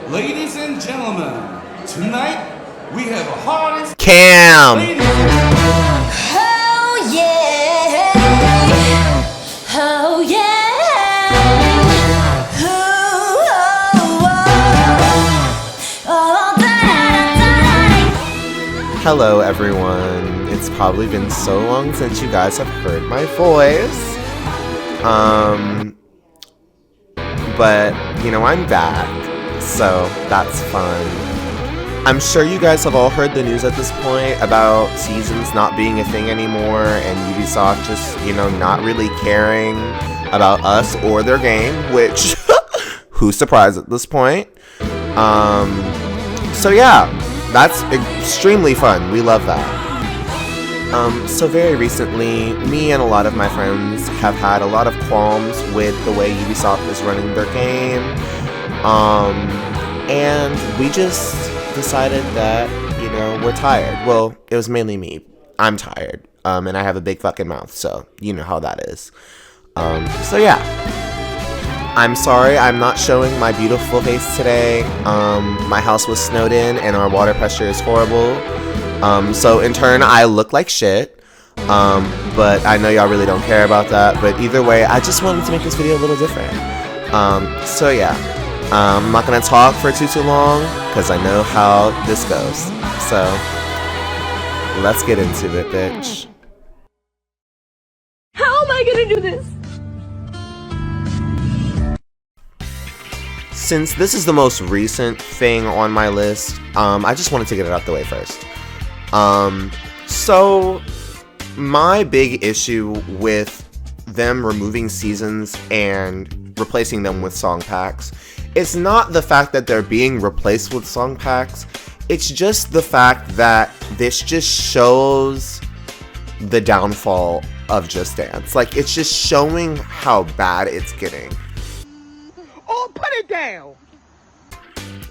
Ladies and gentlemen, tonight we have a hardest Cam. Oh yeah, oh yeah, oh, Hello everyone. It's probably been so long since you guys have heard my voice. But you know, I'm back, so that's fun. I'm sure you guys have all heard the news at this point about seasons not being a thing anymore and Ubisoft just, you know, not really caring about us or their game, which who's surprised at this point? So yeah, that's extremely fun. We love that. So very recently, me and a lot of my friends have had a lot of qualms with the way Ubisoft is running their game. And we just decided that, you know, we're tired. Well, it was mainly me. I'm tired. And I have a big fucking mouth, so you know how that is. So yeah. I'm sorry I'm not showing my beautiful face today. My house was snowed in and our water pressure is horrible. So in turn, I look like shit. But I know y'all really don't care about that. But either way, I just wanted to make this video a little different. So yeah. I'm not gonna talk for too long, because I know how this goes. So, let's get into it, bitch. how am I gonna do this? Since this is the most recent thing on my list, I just wanted to get it out the way first. So, my big issue with them removing seasons and replacing them with song packs, it's not the fact that they're being replaced with song packs, it's just the fact that this just shows the downfall of Just Dance. Like, it's just showing how bad it's getting. Oh, put it down!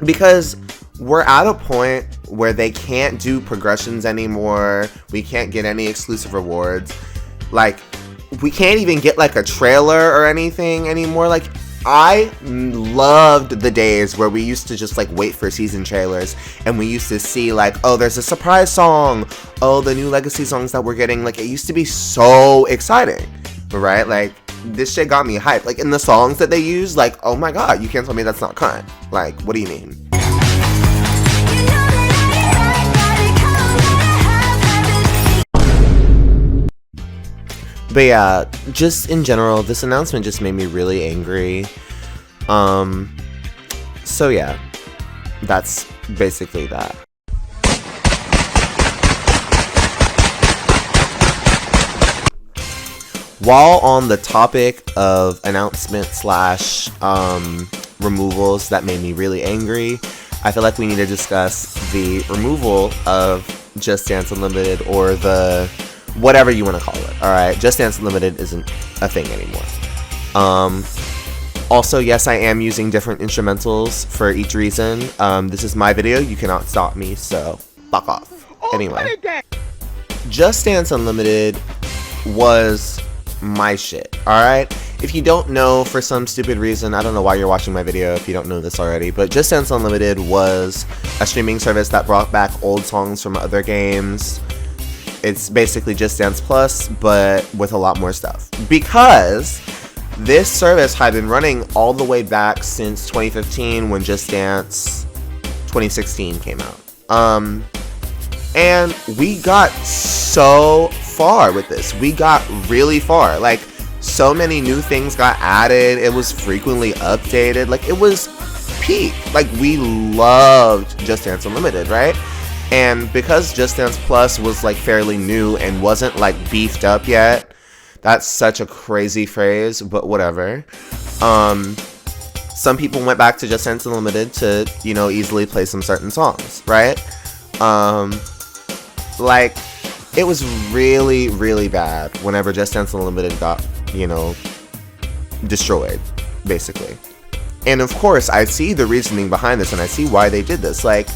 Because we're at a point where they can't do progressions anymore, we can't get any exclusive rewards, like, we can't even get like a trailer or anything anymore. Like, I loved the days where we used to just like wait for season trailers and we used to see like, oh, there's a surprise song, oh, the new legacy songs that we're getting. Like, it used to be so exciting, right? Like, this shit got me hyped. Like, in the songs that they use, like, oh my god, you can't tell me that's not cunt. Like, what do you mean? But yeah, just in general, this announcement just made me really angry. So yeah, that's basically that. While on the topic of announcement slash removals that made me really angry, I feel like we need to discuss the removal of Just Dance Unlimited, or the whatever you want to call it. Alright, Just Dance Unlimited isn't a thing anymore. Also, yes, I am using different instrumentals for each reason. This is my video, you cannot stop me, so fuck off. Anyway, Just Dance Unlimited was my shit, alright? If you don't know, for some stupid reason, I don't know why you're watching my video if you don't know this already, but Just Dance Unlimited was a streaming service that brought back old songs from other games. It's basically Just Dance Plus, but with a lot more stuff. Because this service had been running all the way back since 2015 when Just Dance 2016 came out. And we got so far with this. We got really far. Like, so many new things got added. It was frequently updated. Like, it was peak. Like, we loved Just Dance Unlimited, right? And because Just Dance Plus was like fairly new and wasn't like beefed up yet, that's such a crazy phrase, but whatever. Some people went back to Just Dance Unlimited to, you know, easily play some certain songs, right? Like, it was really, really bad whenever Just Dance Unlimited got, you know, destroyed, basically. And of course, I see the reasoning behind this and I see why they did this. Like,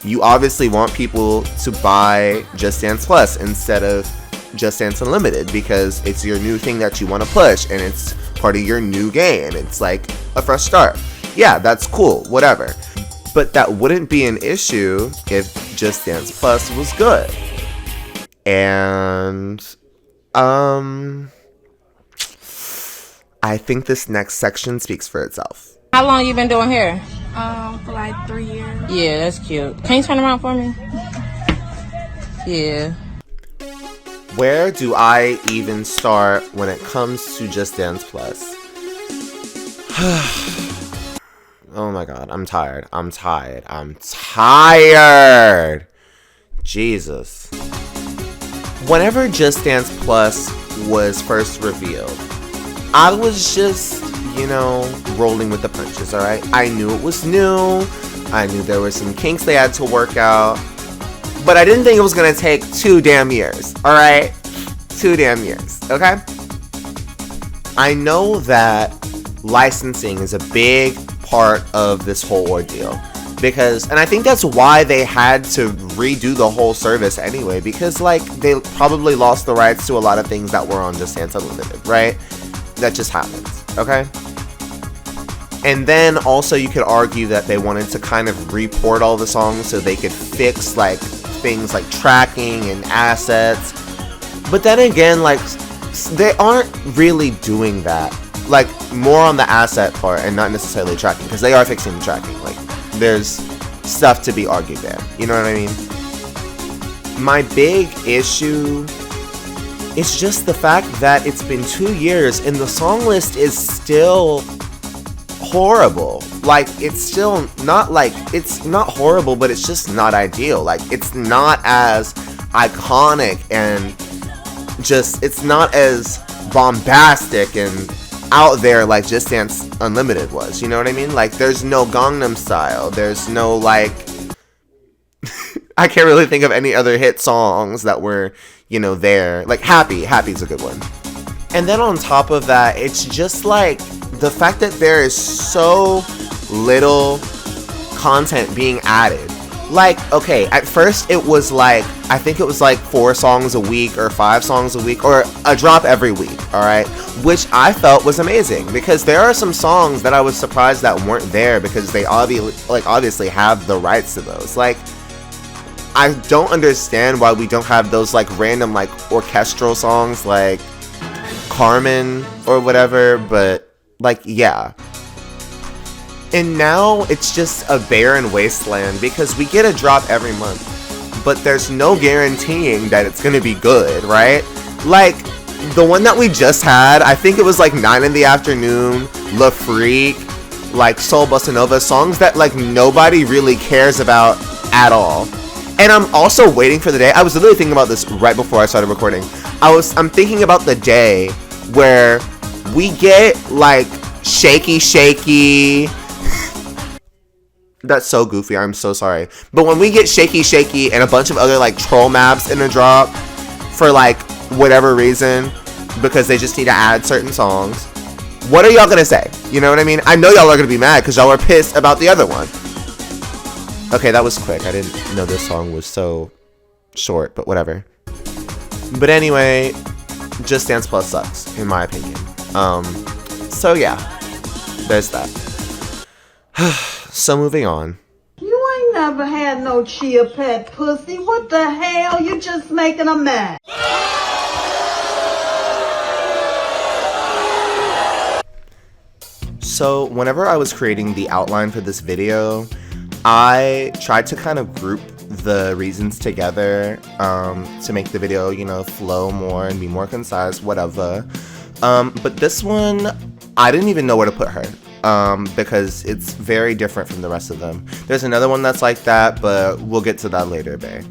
you obviously want people to buy Just Dance Plus instead of Just Dance Unlimited because it's your new thing that you want to push and it's part of your new game. It's like a fresh start. Yeah, that's cool, whatever. But that wouldn't be an issue if Just Dance Plus was good. And I think this next section speaks for itself. How long you been doing hair? For like 3 years. Yeah, that's cute. Can you turn around for me? Yeah. Where do I even start when it comes to Just Dance Plus? Oh my god, I'm tired. Jesus. Whenever Just Dance Plus was first revealed, I was just, rolling with the punches, alright? I knew it was new. I knew there were some kinks they had to work out. But I didn't think it was gonna take 2 damn years, alright? 2 damn years, okay? I know that licensing is a big part of this whole ordeal. And I think that's why they had to redo the whole service anyway, because they probably lost the rights to a lot of things that were on Just Dance Unlimited, right? That just happens, okay? And then also you could argue that they wanted to kind of report all the songs so they could fix things like tracking and assets. But then again, they aren't really doing that. More on the asset part and not necessarily tracking, because they are fixing the tracking. There's stuff to be argued there. You know what I mean? My big issue is just the fact that it's been 2 years and the song list is still horrible. It's still not it's not horrible, but it's just not ideal. It's not as iconic and it's not as bombastic and out there like Just Dance Unlimited was. You know what I mean? There's no Gangnam Style. There's no I can't really think of any other hit songs that were, there. Happy's a good one. And then on top of that, it's just the fact that there is so little content being added. Okay, at first it was I think it was 4 songs a week or 5 songs a week or a drop every week, alright? Which I felt was amazing, because there are some songs that I was surprised that weren't there because they obviously have the rights to those. I don't understand why we don't have those random orchestral songs like Carmen or whatever, but yeah. And now it's just a barren wasteland because we get a drop every month, but there's no guaranteeing that it's gonna be good, right? The one that we just had, I think it was 9 in the afternoon, La Freak, Soul Bossa Nova, songs that nobody really cares about at all. And I'm also waiting for the day, I was literally thinking about this right before I started recording. I'm thinking about the day where we get Shaky Shaky. That's so goofy, I'm so sorry. But when we get Shaky Shaky and a bunch of other troll maps in a drop for whatever reason, because they just need to add certain songs, what are y'all gonna say? You know what I mean? I know y'all are gonna be mad because y'all are pissed about the other one. Okay, that was quick. I didn't know this song was so short, but whatever. But anyway, Just Dance Plus sucks, in my opinion. So yeah, there's that. So moving on. You ain't never had no chia pet pussy. What the hell? You just making a mess. So whenever I was creating the outline for this video, I tried to kind of group the reasons together to make the video, flow more and be more concise, whatever. But this one, I didn't even know where to put her. Because it's very different from the rest of them. There's another one that's like that, but we'll get to that later, babe.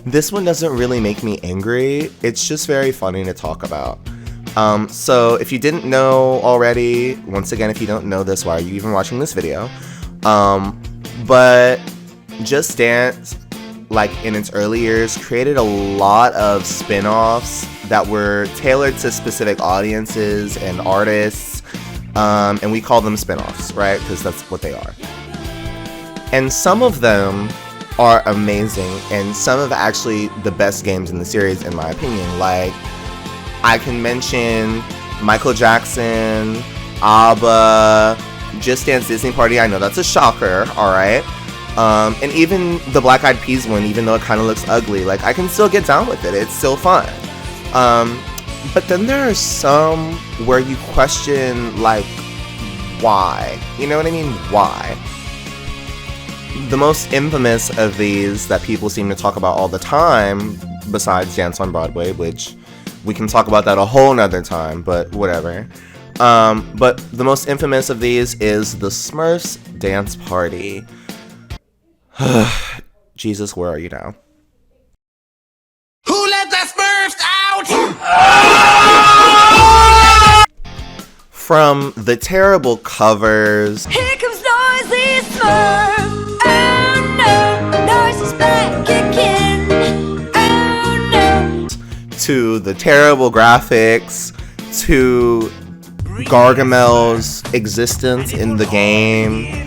This one doesn't really make me angry. It's just very funny to talk about. So if you didn't know already, once again, if you don't know this, why are you even watching this video? But Just Dance, in its early years, created a lot of spin-offs that were tailored to specific audiences and artists. And we call them spin-offs, right? Because that's what they are. And some of them are amazing, and some of actually the best games in the series, in my opinion. I can mention Michael Jackson, ABBA, Just Dance Disney Party. I know that's a shocker, alright? And even the Black Eyed Peas one, even though it kind of looks ugly, like, I can still get down with it. It's still fun. But then there are some where you question, like, why? You know what I mean? Why? The most infamous of these that people seem to talk about all the time, besides Dance on Broadway, which we can talk about that a whole nother time, but whatever. But the most infamous of these is the Smurfs Dance Party. Jesus, where are you now? Who let the Smurfs out? From the terrible covers. Here comes Noisy Smurf. Oh no, Noisy's back again. Oh no. To the terrible graphics, to Gargamel's existence in the game.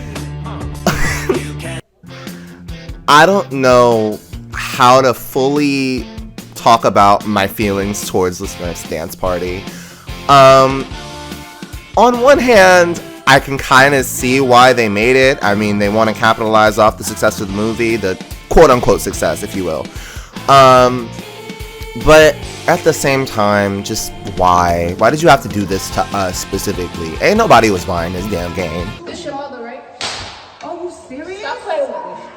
I don't know how to fully talk about my feelings towards the Smurfs Dance Party. On one hand, I can kind of see why they made it. I mean, they want to capitalize off the success of the movie, the quote-unquote success, if you will. But at the same time, just why? Why did you have to do this to us specifically? Ain't nobody was buying this damn game. This your mother, right? Oh, you serious? Stop playing with me.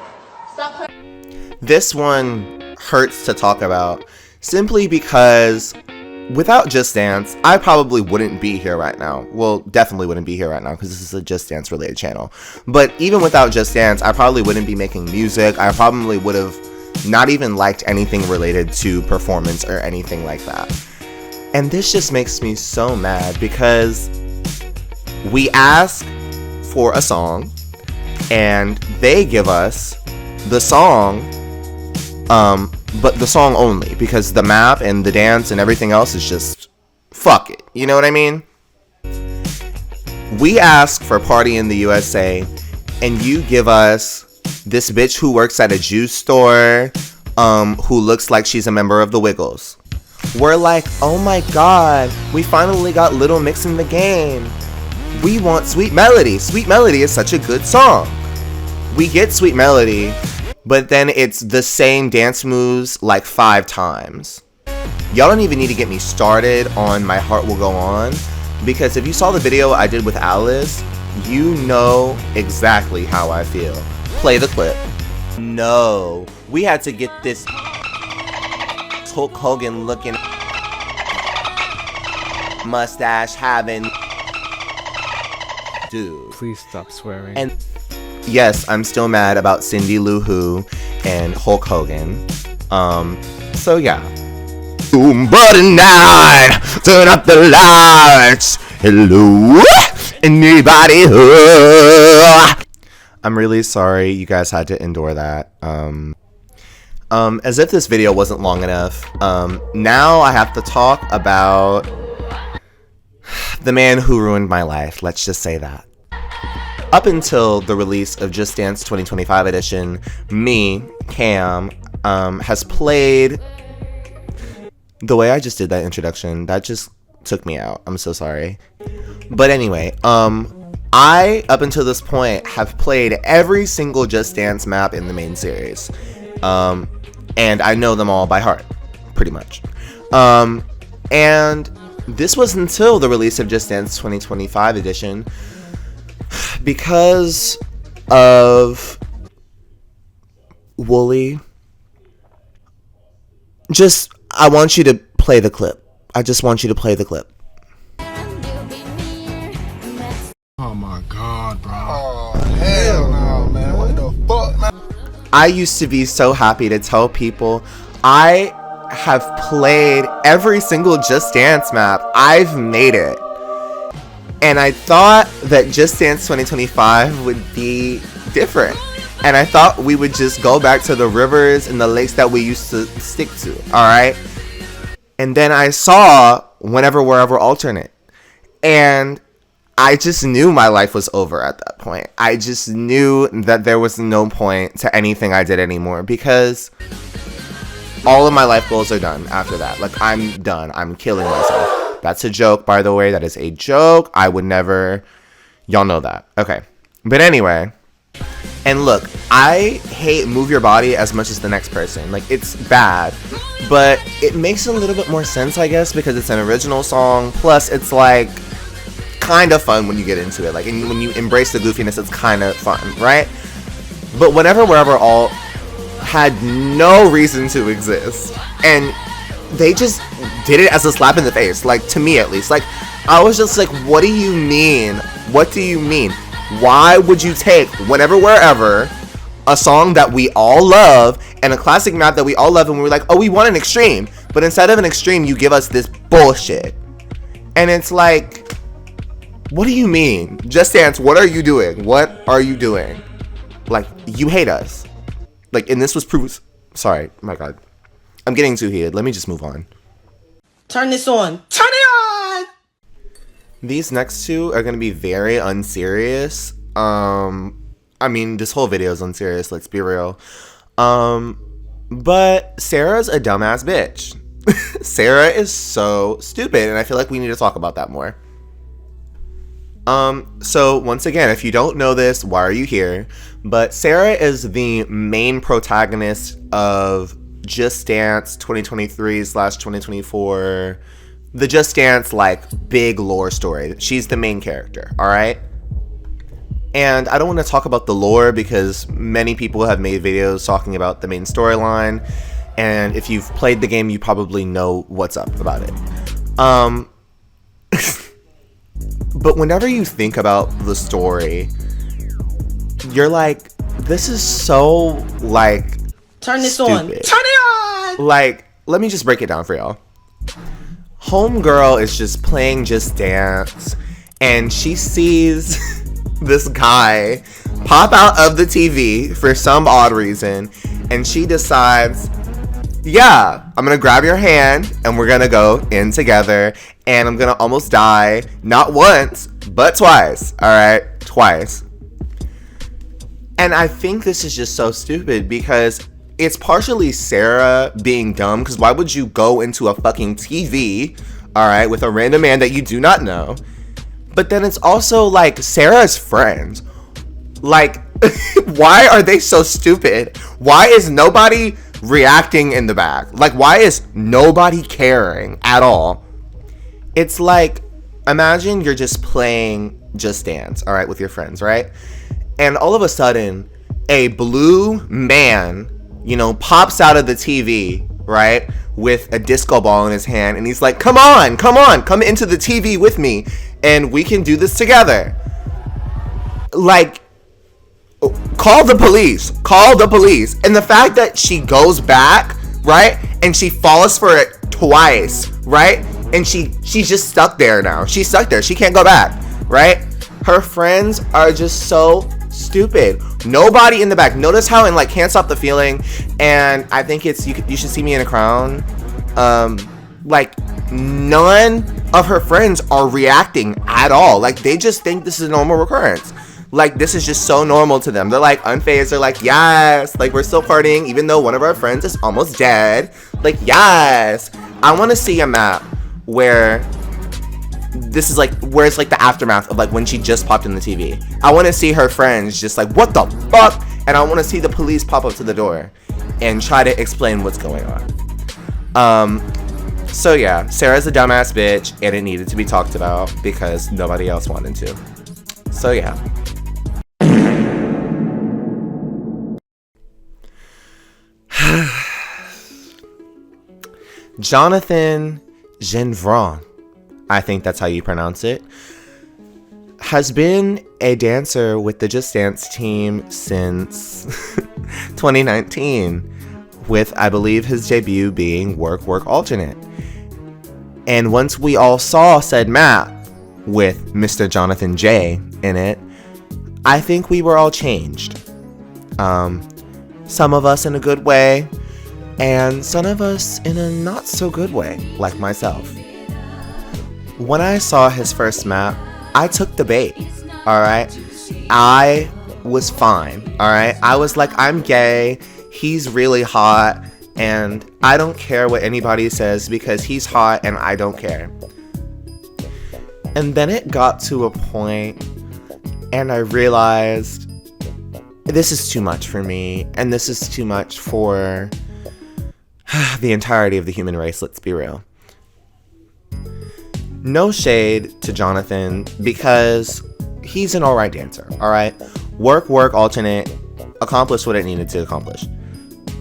Stop playing. This one hurts to talk about simply because without Just Dance, I probably wouldn't be here right now. Well, definitely wouldn't be here right now because this is a Just Dance related channel. But even without Just Dance, I probably wouldn't be making music. I probably would have not even liked anything related to performance or anything like that. And this just makes me so mad because we ask for a song and they give us the song, but the song only, because the map and the dance and everything else is just fuck it. You know what I mean? We ask for Party in the USA and you give us this bitch who works at a juice store, who looks like she's a member of the Wiggles. We're like, oh my god, we finally got Little Mix in the game. We want Sweet Melody. Sweet Melody is such a good song. We get Sweet Melody, but then it's the same dance moves like 5 times. Y'all don't even need to get me started on My Heart Will Go On, because if you saw the video I did with Alice, you know exactly how I feel. Play the clip. No, we had to get this Hulk Hogan looking, mustache having dude. Please stop swearing. And yes, I'm still mad about Cindy Lou Who and Hulk Hogan. So yeah. Boom, but tonight, turn up the lights. Hello, anybody? I'm really sorry you guys had to endure that. As if this video wasn't long enough, now I have to talk about the man who ruined my life. Let's just say that. Up until the release of Just Dance 2025 edition, me, Cam, has played... The way I just did that introduction, that just took me out. I'm so sorry. But anyway, I, up until this point, have played every single Just Dance map in the main series. And I know them all by heart, pretty much. And this was until the release of Just Dance 2025 edition, because of Wooly. I want you to play the clip. I just want you to play the clip. Oh my god, bro. Oh, hell no, man. What the fuck, man? I used to be so happy to tell people I have played every single Just Dance map. I've made it. And I thought that Just Dance 2025 would be different. And I thought we would just go back to the rivers and the lakes that we used to stick to, alright? And then I saw Whenever, Wherever Alternate. And I just knew my life was over at that point. I just knew that there was no point to anything I did anymore, because all of my life goals are done after that. Like, I'm done. I'm killing myself. That's a joke, by the way. That is a joke. I would never... Y'all know that. Okay. But anyway... And look, I hate Move Your Body as much as the next person. Like, it's bad, but it makes a little bit more sense, I guess, because it's an original song. Plus, it's like kind of fun when you get into it. Like, and when you embrace the goofiness, it's kind of fun, right? But Whenever, Wherever all had no reason to exist, and they just did it as a slap in the face. Like, to me at least. Like, I was just like, what do you mean? What do you mean? Why would you take Whenever, Wherever, a song that we all love, and a classic map that we all love, and we're like, oh, we want an extreme. But instead of an extreme, you give us this bullshit. And it's like, what do you mean? Just Dance, what are you doing? What are you doing? Like, you hate us. Like, and this was proof. Sorry, my God. I'm getting too heated. Let me just move on. Turn this on. Turn it on! These next two are going to be very unserious. I mean, this whole video is unserious, let's be real. But Sarah's a dumbass bitch. Sarah is so stupid, and I feel like we need to talk about that more. So once again, if you don't know this, why are you here? But Sarah is the main protagonist of Just Dance 2023/2024, the Just Dance, like, big lore story. She's the main character, all right? And I don't want to talk about the lore because many people have made videos talking about the main storyline, and if you've played the game, you probably know what's up about it. But whenever you think about the story, you're like, this is so, like, turn this stupid. on. Turn it on! Like, let me just break it down for y'all. Homegirl is just playing Just Dance, and she sees this guy pop out of the TV for some odd reason, and she decides, yeah, I'm gonna grab your hand and we're gonna go in together, and I'm gonna almost die, not once, but twice, alright? Twice. And I think this is just so stupid because it's partially Sarah being dumb, because why would you go into a fucking TV, alright, with a random man that you do not know? But then it's also, like, Sarah's friends. Like, why are they so stupid? Why is nobody reacting in the back? Like, why is nobody caring at all? It's like, imagine you're just playing Just Dance, all right, with your friends, right? And all of a sudden, a blue man, you know, pops out of the TV, right, with a disco ball in his hand, and he's like, come on, come into the TV with me, and we can do this together. Like, call the police. And the fact that she goes back, right, and she falls for it twice, right, and she's just stuck there now. She's stuck there. She can't go back, right? Her friends are just so stupid. Nobody in the back. Notice how in, like, Can't Stop the Feeling, and I think it's You Should See Me in a Crown, like, none of her friends are reacting at all. Like, they just think this is a normal recurrence. Like, this is just so normal to them. They're, like, unfazed. They're like, yes, like, we're still partying even though one of our friends is almost dead. Like, yes. I want to see a map where this is, like, where it's, like, the aftermath of, like, when she just popped in the TV. I want to see her friends just like, what the fuck? And I want to see the police pop up to the door and try to explain what's going on. So yeah, Sarah's a dumbass bitch, and it needed to be talked about because nobody else wanted to. So yeah. Jonathan Genvron, I think that's how you pronounce it, has been a dancer with the Just Dance team since 2019, with, I believe, his debut being Work Work Alternate. And once we all saw said map with Mr. Jonathan J in it, I think we were all changed. Some of us in a good way, and some of us in a not so good way, like myself. When I saw his first map, I took the bait, alright? I was fine, alright? I was like, I'm gay, he's really hot, and I don't care what anybody says because he's hot and I don't care. And then it got to a point and I realized this is too much for me, and this is too much for the entirety of the human race, let's be real. No shade to Jonathan, because he's an alright dancer, alright? Work, alternate, accomplish what it needed to accomplish.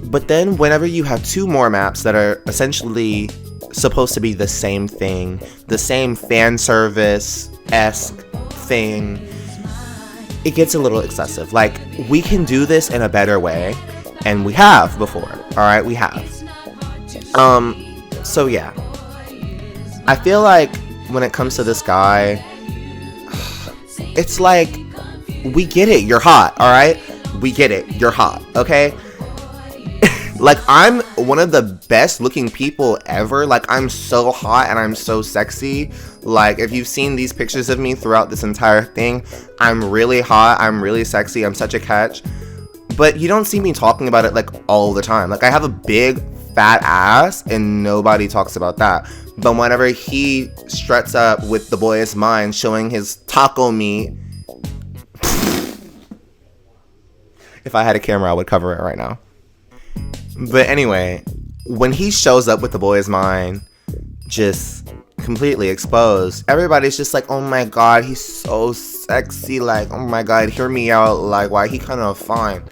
But then whenever you have two more maps that are essentially supposed to be the same thing, the same fan service-esque thing, it gets a little excessive. Like, we can do this in a better way, and we have before, alright? We have. So yeah. I feel like when it comes to this guy, it's like, we get it, you're hot, alright? We get it, you're hot, okay? Like, I'm one of the best looking people ever. Like, I'm so hot and I'm so sexy. Like, if you've seen these pictures of me throughout this entire thing, I'm really hot, I'm really sexy, I'm such a catch. But you don't see me talking about it, like, all the time. Like, I have a big, fat ass, and nobody talks about that. But whenever he struts up with The Boy Is Mine, showing his taco meat, if I had a camera, I would cover it right now. But anyway, when he shows up with The Boy Is Mine, just completely exposed, everybody's just like, oh my god, he's so sexy, like, oh my god, hear me out, like, why he kind of fine.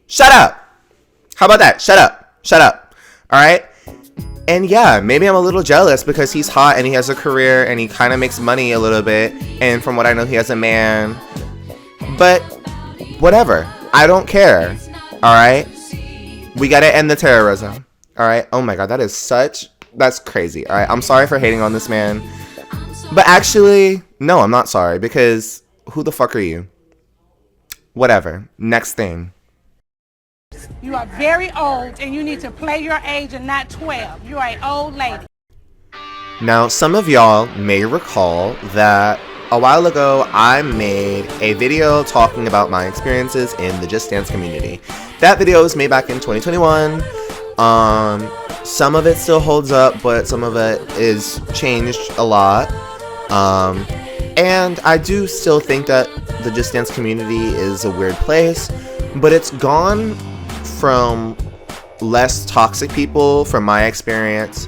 Shut up! How about that? Shut up, alright? And yeah, maybe I'm a little jealous because he's hot and he has a career and he kind of makes money a little bit, and from what I know, he has a man. But whatever, I don't care, alright? We gotta end the terrorism, alright? Oh my god, that's crazy, alright? I'm sorry for hating on this man. But actually, no, I'm not sorry, because who the fuck are you? Whatever. Next thing. You are very old and you need to play your age and not 12. You are an old lady. Now, some of y'all may recall that a while ago, I made a video talking about my experiences in the Just Dance community. That video was made back in 2021. Some of it still holds up, but some of it is changed a lot. And I do still think that the Just Dance community is a weird place, but it's gone from less toxic people, from my experience,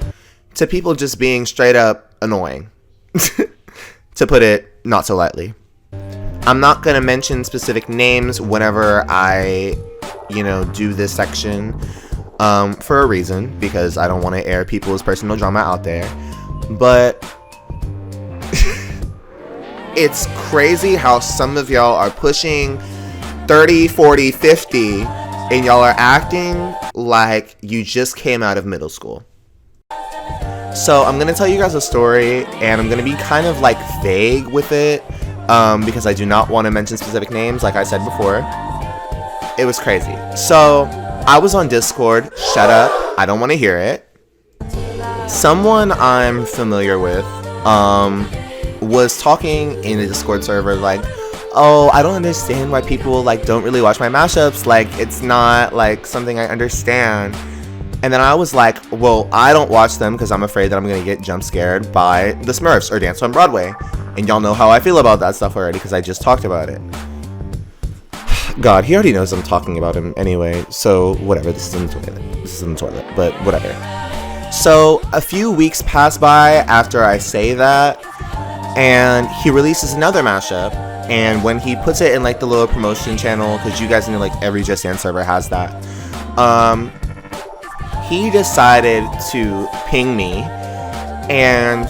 to people just being straight up annoying. To put it not so lightly. I'm not gonna mention specific names whenever I, do this section, for a reason, because I don't want to air people's personal drama out there. But it's crazy how some of y'all are pushing 30, 40, 50, and y'all are acting like you just came out of middle school. So I'm gonna tell you guys a story, and I'm gonna be kind of like vague with it, because I do not want to mention specific names, like I said before. It was crazy. So I was on Discord. Shut up, I don't want to hear it. Someone I'm familiar with was talking in a Discord server like, oh, I don't understand why people like don't really watch my mashups, like it's not like something I understand. And then I was like, well, I don't watch them because I'm afraid that I'm going to get jump scared by the Smurfs or Dance on Broadway. And y'all know how I feel about that stuff already because I just talked about it. God, he already knows I'm talking about him anyway. So whatever, this is in the toilet. But whatever. So a few weeks pass by after I say that, and he releases another mashup. And when he puts it in like the little promotion channel, because you guys know like every Just Dance server has that, he decided to ping me, and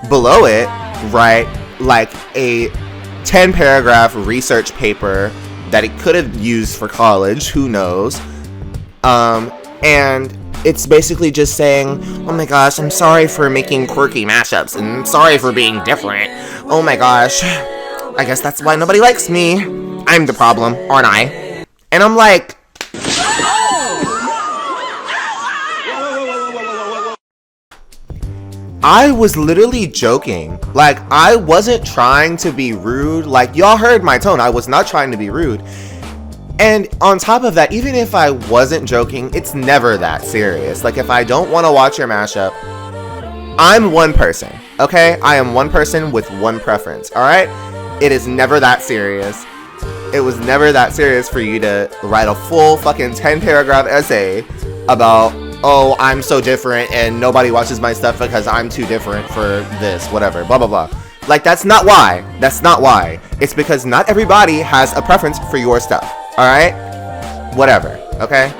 below it, write like a 10-paragraph research paper that he could have used for college, who knows, and it's basically just saying, oh my gosh, I'm sorry for making quirky mashups, and sorry for being different. Oh my gosh, I guess that's why nobody likes me. I'm the problem, aren't I? And I'm like, I was literally joking. Like, I wasn't trying to be rude. Like, y'all heard my tone. I was not trying to be rude. And on top of that, even if I wasn't joking, it's never that serious. Like, if I don't want to watch your mashup, I'm one person, okay? I am one person with one preference, alright? It is never that serious. It was never that serious for you to write a full fucking 10-paragraph essay about, oh, I'm so different and nobody watches my stuff because I'm too different for this, whatever, blah, blah, blah. Like, that's not why. That's not why. It's because not everybody has a preference for your stuff, alright? Whatever, okay?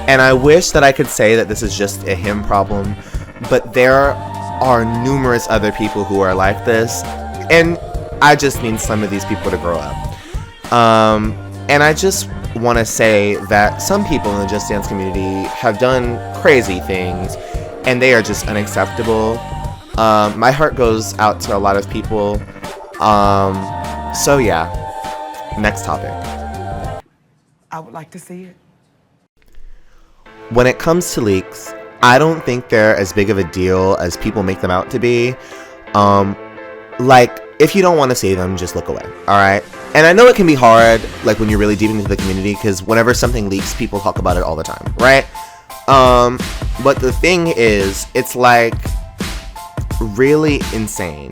And I wish that I could say that this is just a him problem, but there are numerous other people who are like this, and I just need some of these people to grow up. And I just want to say that some people in the Just Dance community have done crazy things, and they are just unacceptable. My heart goes out to a lot of people. So yeah, next topic. I would like to see it. When it comes to leaks, I don't think they're as big of a deal as people make them out to be. Like, if you don't want to see them, just look away, alright? And I know it can be hard, like, when you're really deep into the community, because whenever something leaks, people talk about it all the time, right? But the thing is, it's, like, really insane.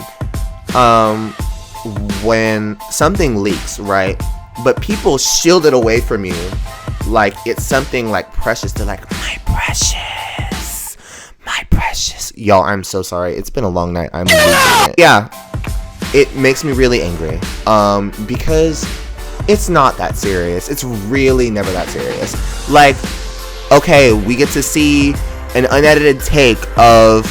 When something leaks, right? But people shield it away from you like it's something, like, precious. They're like, my precious. My precious. Y'all, I'm so sorry. It's been a long night. I'm losing it. Yeah. It makes me really angry, because it's not that serious. It's really never that serious. Like, okay, we get to see an unedited take of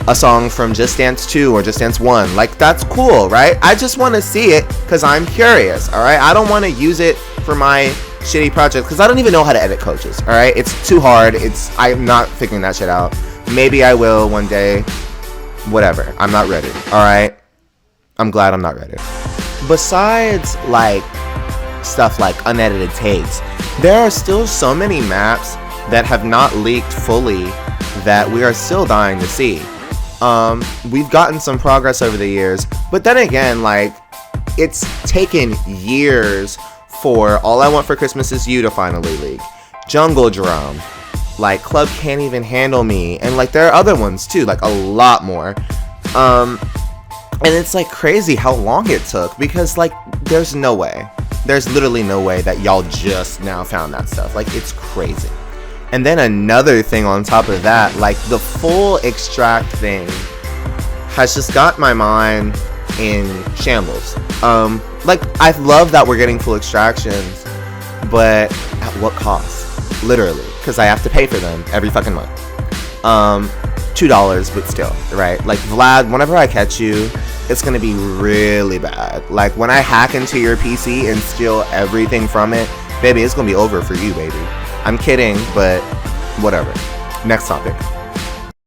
a song from Just Dance 2 or Just Dance 1. Like, that's cool, right? I just want to see it because I'm curious, all right? I don't want to use it for my shitty project because I don't even know how to edit coaches, all right? It's too hard. I'm not figuring that shit out. Maybe I will one day. Whatever. I'm not ready, all right? I'm glad I'm not ready. Besides, like, stuff like unedited takes, there are still so many maps that have not leaked fully that we are still dying to see. We've gotten some progress over the years, but then again, like, it's taken years for All I Want for Christmas Is You to finally leak. Jungle Drum, like, Club Can't Even Handle Me, and, like, there are other ones too, like, a lot more. And it's, like, crazy how long it took, because, like, there's no way. There's literally no way that y'all just now found that stuff. Like, it's crazy. And then another thing on top of that, like, the full extract thing has just got my mind in shambles. Like, I love that we're getting full extractions, but at what cost? Literally, because I have to pay for them every fucking month. $2, but still, right? Like, Vlad, whenever I catch you, it's gonna be really bad. Like, when I hack into your PC and steal everything from it, baby, it's gonna be over for you, baby. I'm kidding, but whatever. Next topic.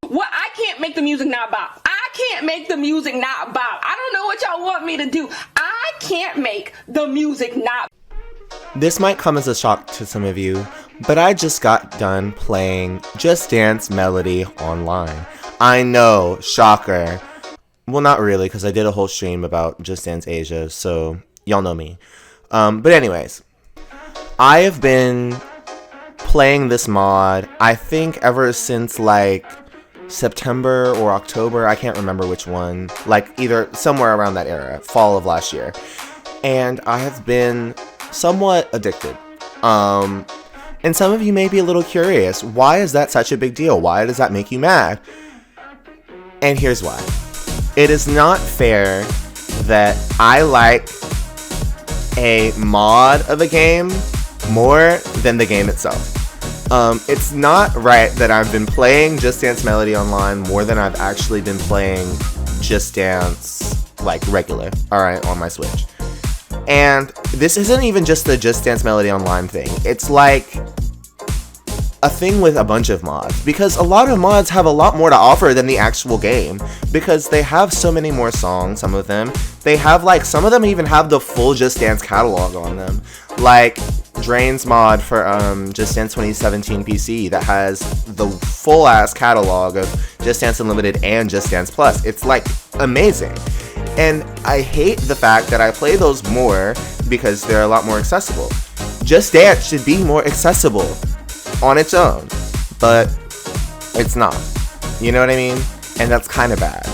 What I can't make the music not bop. I can't make the music not bop. I don't know what y'all want me to do. I can't make the music not. This might come as a shock to some of you, but I just got done playing Just Dance Melody online. I know, shocker. Well, not really, because I did a whole stream about Just Dance Asia, so y'all know me. But anyways, I have been playing this mod, I think ever since, like, September or October, I can't remember which one, like, either somewhere around that era, fall of last year. And I have been somewhat addicted. And some of you may be a little curious, why is that such a big deal? Why does that make you mad? And here's why. It is not fair that I like a mod of a game more than the game itself. It's not right that I've been playing Just Dance Melody online more than I've actually been playing Just Dance, like, regular, alright, on my Switch. And this isn't even just the Just Dance Melody online thing. It's like a thing with a bunch of mods, because a lot of mods have a lot more to offer than the actual game, because they have so many more songs. Some of them, they have, like, some of them even have the full Just Dance catalog on them, like Drain's mod for Just Dance 2017 PC that has the full ass catalog of Just Dance Unlimited and Just Dance Plus. It's, like, amazing. And I hate the fact that I play those more because they're a lot more accessible. Just Dance should be more accessible on its own, but it's not. You know what I mean? And that's kind of bad.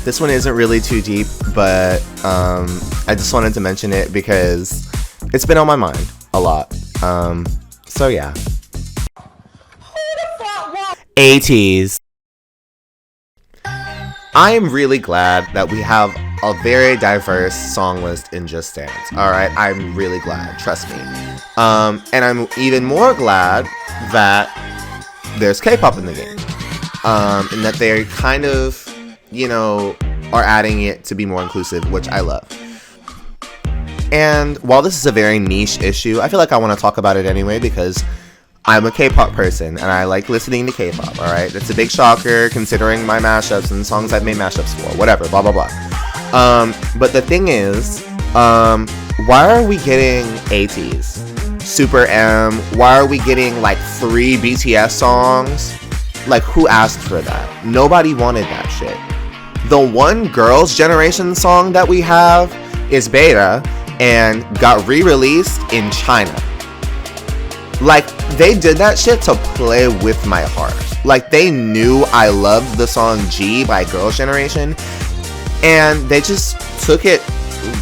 This one isn't really too deep, but I just wanted to mention it because it's been on my mind a lot. So yeah. 80s. I am really glad that we have a very diverse song list in Just Dance. Alright, I'm really glad, trust me. And I'm even more glad that there's K-pop in the game. And that they're kind of, you know, are adding it to be more inclusive, which I love. And while this is a very niche issue, I feel like I want to talk about it anyway because I'm a K-pop person and I like listening to K-pop, alright? That's a big shocker considering my mashups and songs I've made mashups for, whatever, blah blah blah. But the thing is, why are we getting ATEEZ, Super M? Why are we getting like 3 BTS songs? Like, who asked for that? Nobody wanted that shit. The one Girls' Generation song that we have is Beta and got re-released in China. Like, they did that shit to play with my heart. Like, they knew I loved the song G by Girls' Generation, and they just took it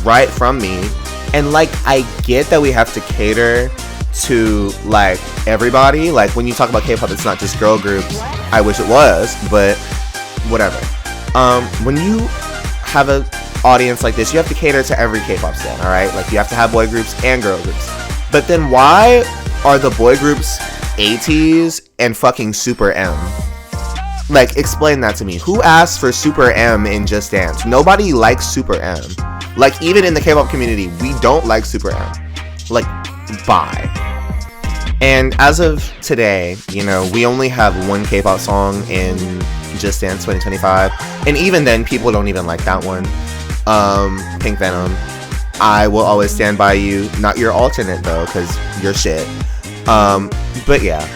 right from me. And, like, I get that we have to cater to, like, everybody. Like, when you talk about K-pop, it's not just girl groups. I wish it was, but whatever. When you have an audience like this, you have to cater to every K-pop stan, alright? Like, you have to have boy groups and girl groups. But then why are the boy groups ATEEZ and fucking Super M? Like, explain that to me. Who asked for Super M in Just Dance? Nobody likes Super M. Like, even in the K-pop community, we don't like Super M. Like, bye. And as of today, you know, we only have one K-pop song in Just Dance 2025. And even then, people don't even like that one. Pink Venom. I will always stand by you. Not your alternate, though, because you're shit. But yeah.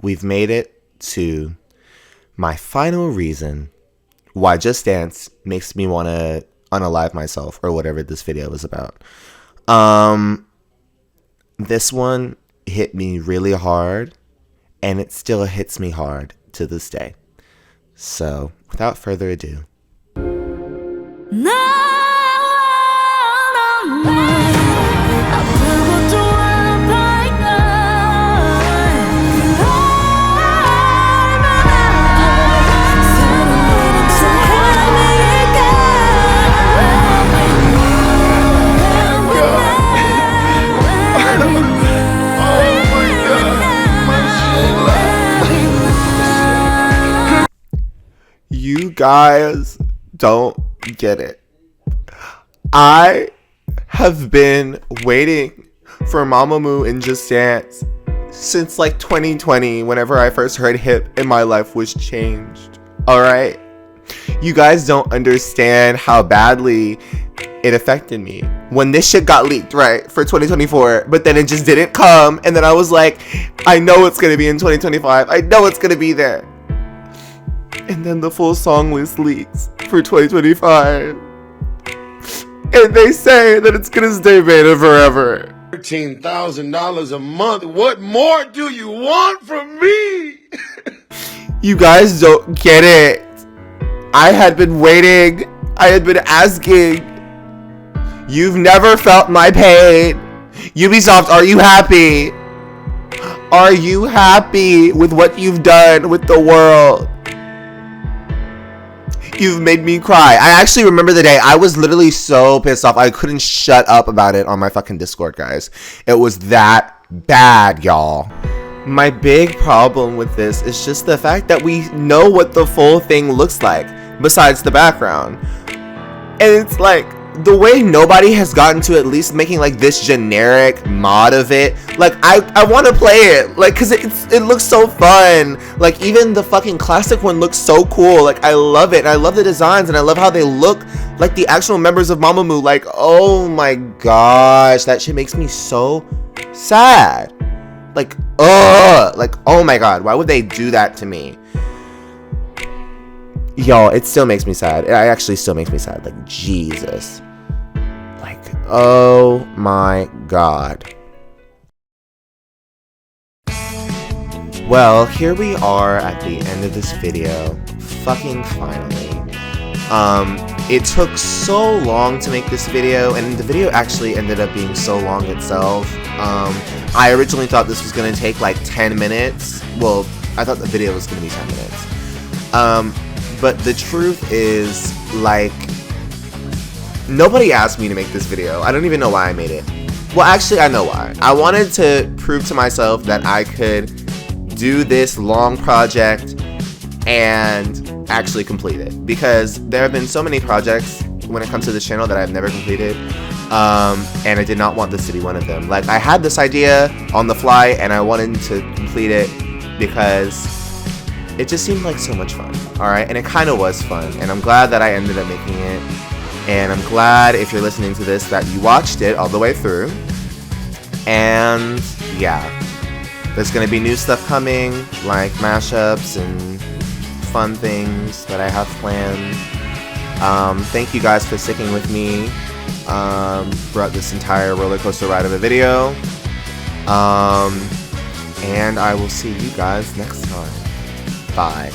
We've made it to my final reason why Just Dance makes me want to unalive myself, or whatever this video is about. This one hit me really hard, and it still hits me hard to this day. So, without further ado. You guys don't get it. I have been waiting for Mamamoo in Just Dance since like 2020, whenever I first heard Hip and my life was changed. Alright? You guys don't understand how badly it affected me when this shit got leaked, right, for 2024, but then it just didn't come, and then I was like, I know it's gonna be in 2025. I know it's gonna be there. And then the full song list leaks for 2025. And they say that it's gonna stay beta forever. $13,000 a month. What more do you want from me? You guys don't get it. I had been waiting. I had been asking. You've never felt my pain. Ubisoft, are you happy? Are you happy with what you've done with the world? You've made me cry. I actually remember the day I was literally so pissed off I couldn't shut up about it on my fucking Discord, guys. It was that bad, y'all. My big problem with this is just the fact that we know what the full thing looks like besides the background. And it's like, the way nobody has gotten to at least making like this generic mod of it, like I want to play it, like, cause it looks so fun. Like, even the fucking classic one looks so cool. Like, I love it, and I love the designs, and I love how they look like the actual members of Mamamoo. Like, oh my gosh, that shit makes me so sad. Like, like, oh my god, why would they do that to me? Y'all, it still makes me sad. It actually still makes me sad. Like, Jesus. Like, oh my god. Well, here we are at the end of this video. Fucking finally. It took so long to make this video, and the video actually ended up being so long itself. I originally thought this was gonna take like 10 minutes. Well, I thought the video was gonna be 10 minutes. But the truth is, like, nobody asked me to make this video. I don't even know why I made it. Well, actually, I know why. I wanted to prove to myself that I could do this long project and actually complete it. Because there have been so many projects when it comes to this channel that I've never completed. And I did not want this to be one of them. Like, I had this idea on the fly and I wanted to complete it because it just seemed like so much fun. Alright, and it kind of was fun. And I'm glad that I ended up making it. And I'm glad, if you're listening to this, that you watched it all the way through. And yeah, there's gonna be new stuff coming, like mashups and fun things that I have planned. Thank you guys for sticking with me throughout this entire roller coaster ride of a video. And I will see you guys next time. Bye.